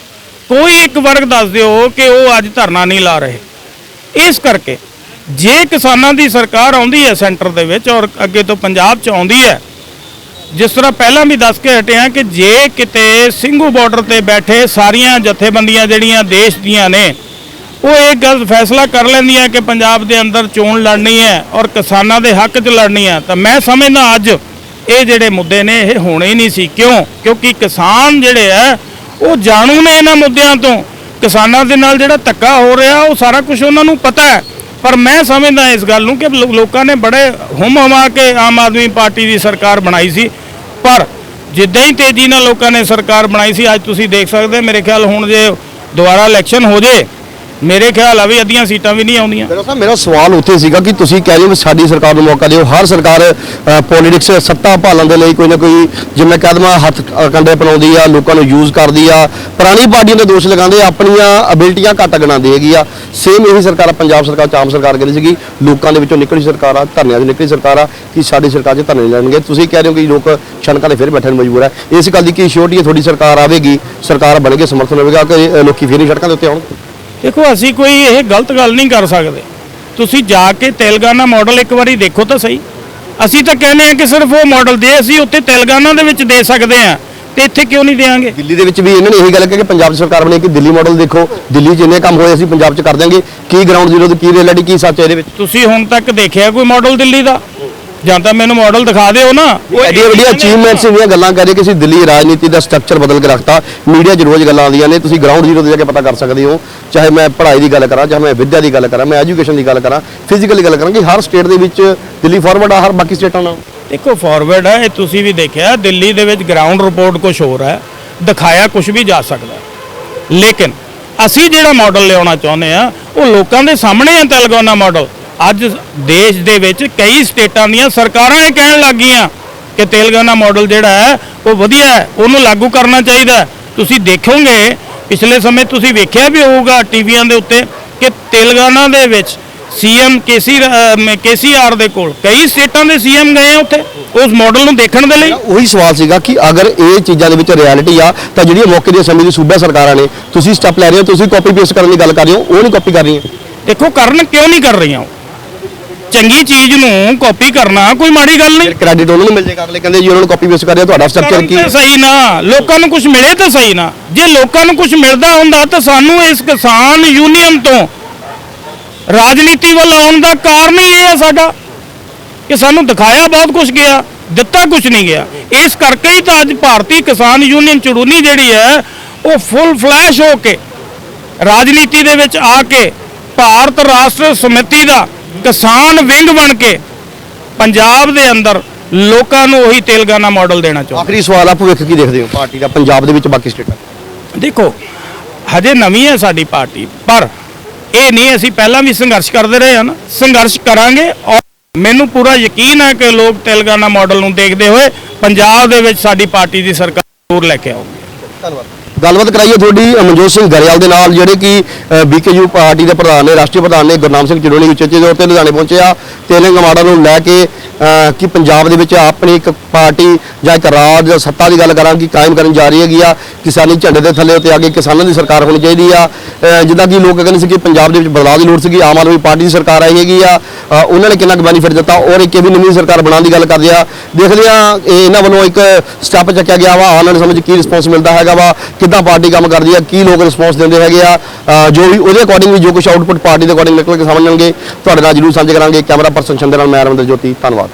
ਕੋਈ ਇੱਕ ਵਰਗ ਦੱਸ ਦਿਓ ਕਿ ਉਹ ਅੱਜ ਧਰਨਾ ਨਹੀਂ ਲਾ ਰਹੇ। ਇਸ ਕਰਕੇ ਜੇ ਕਿਸਾਨਾਂ ਦੀ ਸਰਕਾਰ ਆਉਂਦੀ ਹੈ ਸੈਂਟਰ ਦੇ ਵਿੱਚ ਔਰ ਅੱਗੇ ਤੋਂ ਪੰਜਾਬ 'ਚ ਆਉਂਦੀ ਹੈ, ਜਿਸ ਤਰ੍ਹਾਂ ਪਹਿਲਾਂ ਵੀ ਦੱਸ ਕੇ ਹਟਿਆ ਕਿ ਜੇ ਕਿਤੇ ਸਿੰਘੂ ਬਾਰਡਰ ਤੇ ਬੈਠੇ ਸਾਰੀਆਂ ਜਥੇਬੰਦੀਆਂ ਜਿਹੜੀਆਂ ਦੇਸ਼ ਦੀਆਂ ਨੇ ਉਹ ਇਹ ਗੱਲ ਫੈਸਲਾ ਕਰ ਲੈਂਦੀਆਂ ਕਿ ਪੰਜਾਬ ਦੇ ਅੰਦਰ ਚੋਣ ਲੜਨੀ ਹੈ ਔਰ ਕਿਸਾਨਾਂ ਦੇ ਹੱਕ 'ਚ ਲੜਨੀ ਹੈ, ਤਾਂ ਮੈਂ ਸਮਝਦਾ ਅੱਜ ਇਹ ਜਿਹੜੇ ਮੁੱਦੇ ਨੇ ਇਹ ਹੋਣੇ ਹੀ ਨਹੀਂ ਸੀ। ਕਿਉਂ? ਕਿਉਂਕਿ ਕਿਸਾਨ ਜਿਹੜੇ ਆ ਉਹ ਜਾਣੂ ਨੇ ਇਹਨਾਂ ਮੁੱਦਿਆਂ ਤੋਂ। ਕਿਸਾਨਾਂ ਦੇ ਨਾਲ ਜਿਹੜਾ ਧੱਕਾ ਹੋ ਰਿਹਾ ਉਹ ਸਾਰਾ ਕੁਝ ਉਹਨਾਂ ਨੂੰ ਪਤਾ ਹੈ। ਪਰ ਮੈਂ ਸਮਝਦਾ ਇਸ ਗੱਲ ਨੂੰ ਕਿ ਲੋਕਾਂ ਨੇ ਬੜੇ ਹੁਮ-ਹੁਮਾ ਕੇ ਆਮ ਆਦਮੀ ਪਾਰਟੀ ਦੀ ਸਰਕਾਰ ਬਣਾਈ ਸੀ, ਪਰ ਜਿੱਦਾਂ ਹੀ ਤੇਜ਼ੀ ਨਾਲ ਲੋਕਾਂ ਨੇ ਸਰਕਾਰ ਬਣਾਈ ਸੀ, ਅੱਜ ਤੁਸੀਂ ਦੇਖ ਸਕਦੇ ਮੇਰੇ ਖਿਆਲ ਹੁਣ ਜੇ ਦੁਬਾਰਾ ਇਲੈਕਸ਼ਨ ਹੋ ਜੇ, ਮੇਰੇ ਖਿਆਲ ਆ ਵੀ ਅੱਧੀਆਂ ਸੀਟਾਂ ਵੀ ਨਹੀਂ ਆਉਂਦੀਆਂ। ਮੇਰਾ ਸਵਾਲ ਉੱਥੇ ਸੀਗਾ ਕਿ ਤੁਸੀਂ ਕਹਿ ਰਹੇ ਹੋ ਸਾਡੀ ਸਰਕਾਰ ਨੂੰ ਮੌਕਾ ਦਿਓ। ਹਰ ਸਰਕਾਰ ਪੋਲਿਟਿਕਸ ਸੱਤਾ ਭਾਲਣ ਦੇ ਲਈ ਕੋਈ ਨਾ ਕੋਈ, ਜਿਵੇਂ ਕਹਿ ਦਵਾਂ, ਹੱਥ ਕੰਡੇ ਪਣਾਉਂਦੀ ਆ, ਲੋਕਾਂ ਨੂੰ ਯੂਜ਼ ਕਰਦੀ ਆ। ਪੁਰਾਣੀ ਪਾਰਟੀਆਂ ਦੇ ਦੋਸ਼ ਲਗਾਉਂਦੇ, ਆਪਣੀਆਂ ਅਬਿਲਟੀਆਂ ਘੱਟ ਗਣਾਉਂਦੀ ਹੈਗੀ ਆ। ਸੇਮ ਇਹੀ ਸਰਕਾਰ ਪੰਜਾਬ ਸਰਕਾਰ, ਆਮ ਸਰਕਾਰ ਕਹਿੰਦੀ ਸੀਗੀ ਲੋਕਾਂ ਦੇ ਵਿੱਚੋਂ ਨਿਕਲੀ ਸਰਕਾਰ ਆ, ਧਰਨਿਆਂ 'ਚ ਨਿਕਲੀ ਸਰਕਾਰ ਆ ਕਿ ਸਾਡੀ ਸਰਕਾਰ 'ਚ ਧਰਨੇ ਲੈਣਗੇ। ਤੁਸੀਂ ਕਹਿ ਰਹੇ ਹੋ ਕਿ ਲੋਕ ਸੜਕਾਂ 'ਤੇ ਫਿਰ ਬੈਠਣ ਨੂੰ ਮਜਬੂਰ ਹੈ। ਇਸ ਗੱਲ ਦੀ ਕੀ ਸ਼ੋਰਟੀ ਹੈ ਤੁਹਾਡੀ ਸਰਕਾਰ ਆਵੇਗੀ, ਸਰਕਾਰ ਬਣੇਗੀ, ਸਮਰਥਨ ਹੋਵੇਗਾ ਕਿ ਲੋਕੀ ਫਿਰ ਹੀ ਸੜਕਾਂ ਦੇ ਉੱਤੇ ਆਉਣਗੇ? ਦੇਖੋ ਅਸੀਂ ਕੋਈ ਇਹ ਗਲਤ ਗੱਲ ਨਹੀਂ ਕਰ ਸਕਦੇ। ਤੁਸੀਂ ਜਾ ਕੇ ਤੇਲੰਗਾਨਾ ਮਾਡਲ ਇੱਕ ਵਾਰੀ ਦੇਖੋ ਤਾਂ ਸਹੀ। ਅਸੀਂ ਤਾਂ ਕਹਿੰਦੇ ਆ ਕਿ ਸਿਰਫ ਉਹ ਮਾਡਲ ਦੇ ਅਸੀਂ ਉੱਥੇ ਤੇਲੰਗਾਨਾ ਦੇ ਵਿੱਚ ਦੇ ਸਕਦੇ ਆ, ਤੇ ਇੱਥੇ ਕਿਉਂ ਨਹੀਂ ਦੇਵਾਂਗੇ? ਦਿੱਲੀ ਦੇ ਵਿੱਚ ਵੀ ਇਹਨਾਂ ਨੇ ਇਹੀ ਗੱਲ ਕਹੀ ਕਿ ਪੰਜਾਬ ਦੀ ਸਰਕਾਰ ਬਣੀ ਕਿ ਦਿੱਲੀ ਮਾਡਲ ਦੇਖੋ, ਦਿੱਲੀ 'ਚ ਇੰਨੇ ਕੰਮ ਹੋਏ ਅਸੀਂ ਪੰਜਾਬ 'ਚ ਕਰ ਦਿਆਂਗੇ। ਕੀ ਗਰਾਊਂਡ ਜ਼ੀਰੋ ਤੇ ਕੀ ਰਿਐਲਿਟੀ, ਕੀ ਸੱਚ ਹੈ ਇਹਦੇ ਵਿੱਚ? ਤੁਸੀਂ ਹੁਣ ਤੱਕ ਦੇਖਿਆ ਕੋਈ ਮਾਡਲ ਦਿੱਲੀ ਦਾ? ਜਾਂ ਤਾਂ ਮੈਨੂੰ ਮਾਡਲ ਦਿਖਾ ਦਿਓ ਨਾ। ਐਡੀਆਂ ਵੱਡੀਆਂ ਅਚੀਵਮੈਂਟਸ ਦੀਆਂ ਗੱਲਾਂ ਕਰੇ ਕਿ ਅਸੀਂ ਦਿੱਲੀ ਰਾਜਨੀਤੀ ਦਾ ਸਟਰਕਚਰ ਬਦਲ ਕੇ ਰੱਖਤਾ। ਮੀਡੀਆ 'ਚ ਰੋਜ਼ ਗੱਲਾਂ ਆਉਂਦੀਆਂ ਨੇ, ਤੁਸੀਂ ਗਰਾਊਂਡ ਜ਼ੀਰੋ ਤੇ ਜਾ ਕੇ ਪਤਾ ਕਰ ਸਕਦੇ ਹੋ। ਚਾਹੇ ਮੈਂ ਪੜ੍ਹਾਈ ਦੀ ਗੱਲ ਕਰਾਂ, ਚਾਹੇ ਮੈਂ ਵਿੱਦਿਆ ਦੀ ਗੱਲ ਕਰਾਂ, ਮੈਂ ਐਜੂਕੇਸ਼ਨ ਦੀ ਗੱਲ ਕਰਾਂ, ਫਿਜ਼ੀਕਲ ਦੀ ਗੱਲ ਕਰਾਂ, ਕਿ ਹਰ ਸਟੇਟ ਦੇ ਵਿੱਚ ਦਿੱਲੀ ਫਾਰਵਰਡ ਆ ਹਰ ਬਾਕੀ ਸਟੇਟਾਂ ਨਾਲ। ਦੇਖੋ ਫਾਰਵਰਡ ਹੈ, ਇਹ ਤੁਸੀਂ ਵੀ ਦੇਖਿਆ ਦਿੱਲੀ ਦੇ ਵਿੱਚ ਗਰਾਊਂਡ ਰਿਪੋਰਟ ਕੁਝ ਹੋਰ ਹੈ, ਦਿਖਾਇਆ ਕੁਝ ਵੀ ਜਾ ਸਕਦਾ। ਲੇਕਿਨ ਅਸੀਂ ਜਿਹੜਾ ਮਾਡਲ ਲਿਆਉਣਾ ਚਾਹੁੰਦੇ ਆ ਉਹ ਲੋਕਾਂ ਦੇ ਸਾਹਮਣੇ ਹੈ। ਤੇਲੰਗਾਨਾ ਮਾਡਲ ਅੱਜ ਦੇਸ਼ ਦੇ ਵਿੱਚ ਕਈ ਸਟੇਟਾਂ ਦੀਆਂ ਸਰਕਾਰਾਂ ਇਹ ਕਹਿਣ ਲੱਗ ਗਈਆਂ ਕਿ ਤੇਲੰਗਾਨਾ ਮਾਡਲ ਜਿਹੜਾ ਹੈ ਉਹ ਵਧੀਆ ਹੈ, ਉਹਨੂੰ ਲਾਗੂ ਕਰਨਾ ਚਾਹੀਦਾ। ਤੁਸੀਂ ਦੇਖੋਗੇ ਪਿਛਲੇ ਸਮੇਂ ਤੁਸੀਂ ਵੇਖਿਆ ਵੀ ਹੋਊਗਾ ਟੀਵੀਆਂ ਦੇ ਉੱਤੇ ਕਿ ਤੇਲੰਗਾਨਾ ਦੇ ਵਿੱਚ ਸੀਐਮ ਕੇਸੀਆਰ ਦੇ ਕੋਲ ਕਈ ਸਟੇਟਾਂ ਦੇ ਸੀਐਮ ਗਏ ਆ ਉੱਥੇ ਉਸ ਮਾਡਲ ਨੂੰ ਦੇਖਣ ਦੇ ਲਈ। ਉਹੀ ਸਵਾਲ ਸੀਗਾ ਕਿ ਅਗਰ ਇਹ ਚੀਜ਼ਾਂ ਦੇ ਵਿੱਚ ਰਿਐਲਿਟੀ ਆ ਤਾਂ ਜਿਹੜੀਆਂ ਮੌਕੇ ਦੀਆਂ ਸਮੇਂ ਦੀ ਸੂਬਾ ਸਰਕਾਰਾਂ ਨੇ, ਤੁਸੀਂ ਸਟੈਪ ਲੈ ਰਹੇ ਹੋ, ਤੁਸੀਂ ਕਾਪੀ ਪੇਸਟ ਕਰਨ ਦੀ ਗੱਲ ਕਰ ਰਹੇ ਹੋ, ਉਹ ਨਹੀਂ ਕਾਪੀ ਕਰ ਰਹੀਆਂ। ਦੇਖੋ ਕਰਨ ਕਿਉਂ ਨਹੀਂ ਕਰ ਰਹੀਆਂ? ਚੰਗੀ ਚੀਜ਼ ਨੂੰ ਕਾਪੀ ਕਰਨਾ ਕੋਈ ਮਾੜੀ ਗੱਲ ਨਹੀਂ। ਕ੍ਰੈਡਿਟ ਉਹਨਾਂ ਨੂੰ ਮਿਲ ਜਾਏਗਾ, ਅਗਲੇ ਕਹਿੰਦੇ ਜੀ ਉਹਨਾਂ ਨੂੰ ਕਾਪੀ ਪੇਸਟ ਕਰ ਰਿਹਾ, ਤੁਹਾਡਾ ਸਟਰਕਚਰ ਕੀ ਹੈ? ਸਹੀ ਨਾ, ਲੋਕਾਂ ਨੂੰ ਕੁਝ ਮਿਲੇ ਤਾਂ ਸਹੀ ਨਾ। ਜੇ ਲੋਕਾਂ ਨੂੰ ਕੁਝ ਮਿਲਦਾ ਹੁੰਦਾ ਤਾਂ ਸਾਨੂੰ ਇਸ ਕਿਸਾਨ ਯੂਨੀਅਨ ਤੋਂ ਰਾਜਨੀਤੀ ਵੱਲ ਆਉਣ ਦਾ ਕਾਰਨ ਹੀ ਇਹ ਹੈ ਸਾਡਾ ਕਿ ਸਾਨੂੰ ਦਿਖਾਇਆ ਬਹੁਤ ਕੁਝ ਗਿਆ, ਦਿੱਤਾ ਕੁਝ ਨਹੀਂ ਗਿਆ। ਇਸ ਕਰਕੇ ਹੀ ਤਾਂ ਅੱਜ ਭਾਰਤੀ ਕਿਸਾਨ ਯੂਨੀਅਨ ਚੜੂਨੀ ਜਿਹੜੀ ਹੈ ਉਹ ਫੁੱਲ ਫਲੈਸ਼ ਹੋ ਕੇ ਰਾਜਨੀਤੀ ਦੇ ਵਿੱਚ ਆ ਕੇ ਭਾਰਤ ਰਾਸ਼ਟਰ ਸਮਿਤੀ ਦਾ ਕਿਸਾਨ ਵਿੰਗ ਬਣ ਕੇ ਪੰਜਾਬ ਦੇ ਅੰਦਰ ਲੋਕਾਂ ਨੂੰ ਉਹੀ ਤੇਲੰਗਾਨਾ ਮਾਡਲ ਦੇਣਾ ਚਾਹੁੰਦਾ। ਆਖਰੀ ਸਵਾਲ ਆ, ਭਵਿੱਖ ਕੀ ਦੇਖਦੇ ਹੋ ਪਾਰਟੀ ਦਾ ਪੰਜਾਬ ਦੇ ਵਿੱਚ ਬਾਕੀ ਸਟੇਟਾਂ? ਦੇਖੋ ਹਜੇ ਨਵੀਂ ਹੈ ਸਾਡੀ ਪਾਰਟੀ, ਪਰ ਇਹ ਨਹੀਂ ਅਸੀਂ ਪਹਿਲਾਂ ਵੀ ਸੰਘਰਸ਼ ਕਰਦੇ ਰਹੇ ਹਨ, ਸੰਘਰਸ਼ ਕਰਾਂਗੇ। ਔਰ ਮੈਨੂੰ ਪੂਰਾ ਯਕੀਨ ਹੈ ਕਿ ਲੋਕ ਤੇਲੰਗਾਨਾ ਮਾਡਲ ਨੂੰ ਦੇਖਦੇ ਹੋਏ ਪੰਜਾਬ ਦੇ ਵਿੱਚ ਸਾਡੀ ਪਾਰਟੀ ਦੀ ਸਰਕਾਰ ਜ਼ਰੂਰ ਲੈ ਕੇ ਆਉਗੀ। ਧੰਨਵਾਦ। ਗੱਲਬਾਤ ਕਰਾਈਏ ਤੁਹਾਡੀ ਮਨਜੋਤ ਸਿੰਘ ਗਰੇਵਾਲ ਦੇ ਨਾਲ, ਜਿਹੜੇ ਕਿ ਬੀਕੇਯੂ ਪਾਰਟੀ ਦੇ ਪ੍ਰਧਾਨ ਨੇ, ਰਾਸ਼ਟਰੀ ਪ੍ਰਧਾਨ ਨੇ। ਗੁਰਨਾਮ ਸਿੰਘ ਚੜੂਨੀ ਉਚੇਚੇ ਤੌਰ ਤੇ ਲੁਧਿਆਣੇ ਪਹੁੰਚੇ ਆ ਤੇਲੰਗਾਨਾ ਮਾਡਲ ਨੂੰ ਲੈ ਕੇ ਕਿ ਪੰਜਾਬ ਦੇ ਵਿੱਚ ਆਪਣੀ ਇੱਕ ਪਾਰਟੀ ਜਾਂ ਇੱਕ ਰਾਜ ਸੱਤਾ ਦੀ ਗੱਲ ਕਰਾਂ ਕਿ ਕਾਇਮ ਕਰਨ ਜਾ ਰਹੀ ਹੈਗੀ ਆ। ਕਿਸਾਨੀ ਝੰਡੇ ਦੇ ਥੱਲੇ ਉੱਤੇ ਆ ਕੇ ਕਿਸਾਨਾਂ ਦੀ ਸਰਕਾਰ ਹੋਣੀ ਚਾਹੀਦੀ ਆ। ਜਿੱਦਾਂ ਕਿ ਲੋਕ ਕਹਿੰਦੇ ਸੀ ਕਿ ਪੰਜਾਬ ਦੇ ਵਿੱਚ ਬਦਲਾਅ ਦੀ ਲੋੜ ਸੀਗੀ, ਆਮ ਆਦਮੀ ਪਾਰਟੀ ਦੀ ਸਰਕਾਰ ਆਈ ਹੈਗੀ ਆ, ਉਹਨਾਂ ਨੇ ਕਿੰਨਾ ਕੁ ਬੈਨੀਫਿਟ ਦਿੱਤਾ, ਔਰ ਇੱਕ ਵੀ ਨਵੀਂ ਸਰਕਾਰ ਬਣਾਉਣ ਦੀ ਗੱਲ ਕਰਦੇ ਆ। ਦੇਖਦੇ ਆ ਇਹਨਾਂ ਵੱਲੋਂ ਇੱਕ ਸਟੈਪ ਚੱਕਿਆ ਗਿਆ ਵਾ, ਆਉਣ ਵਾਲੇ ਸਮੇਂ 'ਚ ਕੀ ਰਿਸਪੌਂਸ ਮਿਲਦਾ ਹੈਗਾ ਵਾ, ਕਿੱਦਾਂ ਪਾਰਟੀ ਕੰਮ ਕਰਦੀ ਆ, ਕੀ ਲੋਕ ਰਿਸਪੌਂਸ ਦਿੰਦੇ ਹੈਗੇ ਆ। ਜੋ ਵੀ ਉਹਦੇ ਅਕੋਰਡਿੰਗ ਵੀ ਜੋ ਕੁਝ ਆਊਟਪੁੱਟ ਪਾਰਟੀ ਦੇ ਅਕੋਰਡਿੰਗ ਨਿਕਲ ਕੇ ਸਾਹਮਣੇ ਆਉਣਗੇ ਤੁਹਾਡੇ ਨਾਲ ਜ਼ਰੂਰ ਸਾਂਝੇ ਕਰਾਂਗੇ। ਕੈਮਰਾ ਪਰਸਨ ਚੰਦਰ ਨਾਲ ਮੈਂ ਰਵਿੰਦਰ ਜੋਤੀ, ਧੰਨਵਾਦ।